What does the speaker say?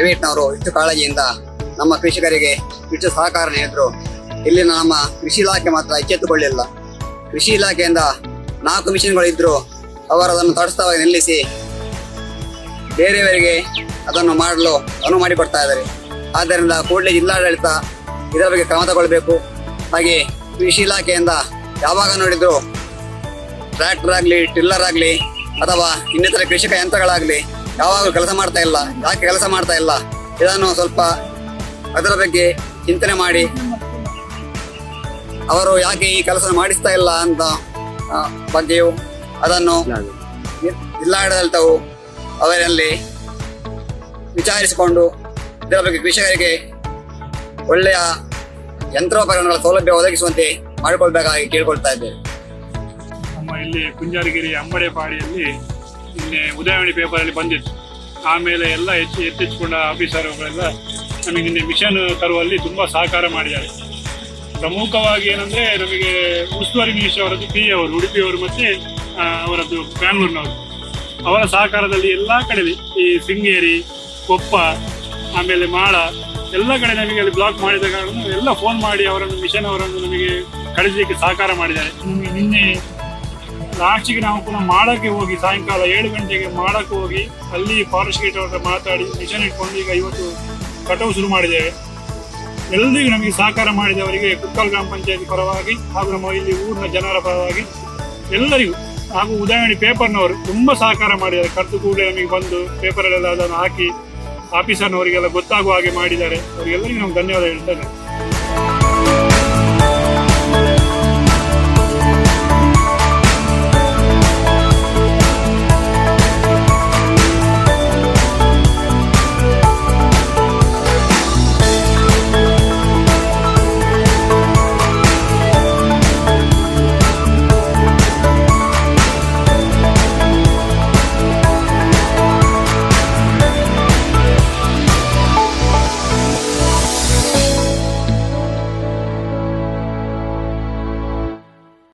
ಪ್ರೈವೇಟ್ನವರು ಹೆಚ್ಚು ಕಾಳಜಿಯಿಂದ ನಮ್ಮ ಕೃಷಿಕರಿಗೆ ಹೆಚ್ಚು ಸಹಕಾರ ನೀಡಿದ್ರು. ಇಲ್ಲಿನ ನಮ್ಮ ಕೃಷಿ ಇಲಾಖೆ ಮಾತ್ರ ಎಚ್ಚೆತ್ತುಕೊಳ್ಳಿಲ್ಲ. ಕೃಷಿ ಇಲಾಖೆಯಿಂದ 4 ಮಿಷನ್ಗಳಿದ್ರು, ಅವರದನ್ನು ತಟಸ್ಥವಾಗಿ ನಿಲ್ಲಿಸಿ ಬೇರೆಯವರಿಗೆ ಅದನ್ನು ಮಾಡಲು ಅನುವು ಮಾಡಿಕೊಡ್ತಾ ಇದ್ದಾರೆ. ಆದ್ದರಿಂದ ಕೂಡಲೇ ಜಿಲ್ಲಾಡಳಿತ ಇದರ ಬಗ್ಗೆ ಕ್ರಮ ತಗೊಳ್ಬೇಕು. ಹಾಗೆ ಕೃಷಿ ಇಲಾಖೆಯಿಂದ ಯಾವಾಗ ನೋಡಿದ್ರು ಟ್ರ್ಯಾಕ್ಟರ್ ಆಗಲಿ, ಟಿಲ್ಲರ್ ಆಗಲಿ ಅಥವಾ ಇನ್ನಿತರ ಕೃಷಿಕ ಯಂತ್ರಗಳಾಗಲಿ ಯಾವಾಗಲೂ ಕೆಲಸ ಮಾಡ್ತಾ ಇಲ್ಲ. ಯಾಕೆ ಕೆಲಸ ಮಾಡ್ತಾ ಇಲ್ಲ, ಇದನ್ನು ಸ್ವಲ್ಪ ಅದರ ಬಗ್ಗೆ ಚಿಂತನೆ ಮಾಡಿ ಅವರು ಯಾಕೆ ಈ ಕೆಲಸ ಮಾಡಿಸ್ತಾ ಇಲ್ಲ ಅಂತ ಬಗ್ಗೆಯೂ ಅದನ್ನು ಜಿಲ್ಲಾಡಳಿತವು ಅವರಲ್ಲಿ ವಿಚಾರಿಸಿಕೊಂಡು ಇದರ ಬಗ್ಗೆ ಕೃಷಿಕರಿಗೆ ಒಳ್ಳೆಯ ಯಂತ್ರೋಪಕರಣಗಳ ಸೌಲಭ್ಯ ಒದಗಿಸುವಂತೆ ಮಾಡಿಕೊಳ್ಬೇಕಾಗಿ ಕೇಳ್ಕೊಳ್ತಾ ಇದ್ದೇವೆ. ನಮ್ಮ ಇಲ್ಲಿ ಕುಂಜಾರಗಿರಿ ಅಂಬಡೆಪಾಡಿಯಲ್ಲಿ ನಿನ್ನೆ ಉದಯವಾಣಿ ಪೇಪರಲ್ಲಿ ಬಂದಿತ್ತು. ಆಮೇಲೆ ಎಲ್ಲ ಎತ್ತಿಚ್ಕೊಂಡ ಆಫೀಸರ್ಗಳೆಲ್ಲ ನಮಗೆ ನಿನ್ನೆ ಮಿಷನ್ ತರುವಲ್ಲಿ ತುಂಬ ಸಹಕಾರ ಮಾಡಿದ್ದಾರೆ. ಪ್ರಮುಖವಾಗಿ ಏನಂದರೆ ನಮಗೆ ಉಸ್ತುವಾರಿ ಮಿನಿಸ್ಟರ್ ಅವರದ್ದು ಪಿ ಅವರು ಉಡುಪಿಯವರು ಮತ್ತು ಅವರದ್ದು ಬ್ಯಾಂಗ್ಳೂರಿನವರು ಅವರ ಸಹಕಾರದಲ್ಲಿ ಎಲ್ಲ ಕಡೆಯಲ್ಲಿ ಈ ಶೃಂಗೇರಿ, ಕೊಪ್ಪ, ಆಮೇಲೆ ಮಾಳ ಎಲ್ಲ ಕಡೆ ನಮಗೆ ಅಲ್ಲಿ ಬ್ಲಾಕ್ ಮಾಡಿದ ಕಾರಣ ಎಲ್ಲ ಫೋನ್ ಮಾಡಿ ಅವರನ್ನು ಮಿಷನ್ ಅವರನ್ನು ನಮಗೆ ಕಳಿಸಲಿಕ್ಕೆ ಸಹಕಾರ ಮಾಡಿದ್ದಾರೆ. ನಿನ್ನೆ ಲಾಸ್ಟಿಗೆ ನಾವು ಪುನಃ ಮಾಡಕ್ಕೆ ಹೋಗಿ ಸಾಯಂಕಾಲ 7 ಗಂಟೆಗೆ ಮಾಡಕ್ಕೆ ಹೋಗಿ ಅಲ್ಲಿ ಫಾರೆಸ್ಟ್ ಗೇಟ್ ಅವರ ಮಾತಾಡಿ ಮಿಷನ್ ಇಟ್ಕೊಂಡು ಈಗ ಇವತ್ತು ಕಟಾವು ಶುರು ಮಾಡಿದ್ದೇವೆ. ಎಲ್ಲರಿಗೂ ನಮಗೆ ಸಹಕಾರ ಮಾಡಿದವರಿಗೆ ಕುಕ್ಕಲ್ ಗ್ರಾಮ ಪಂಚಾಯತಿ ಪರವಾಗಿ ಹಾಗೂ ನಮ್ಮ ಇಲ್ಲಿ ಊರಿನ ಜನರ ಪರವಾಗಿ ಎಲ್ಲರಿಗೂ ಹಾಗೂ ಉದಯವಾಣಿ ಪೇಪರ್ನವರು ತುಂಬ ಸಹಕಾರ ಮಾಡಿದ್ದಾರೆ. ಕರೆದು ಕೂಡಲೇ ನಮಗೆ ಬಂದು ಪೇಪರಲ್ಲೆಲ್ಲ ಅದನ್ನು ಹಾಕಿ ಆಫೀಸರ್ನವರಿಗೆಲ್ಲ ಗೊತ್ತಾಗುವ ಹಾಗೆ ಮಾಡಿದ್ದಾರೆ. ಅವರಿಗೆಲ್ಲರಿಗೂ ನಾವು ಧನ್ಯವಾದ ಹೇಳ್ತೇನೆ.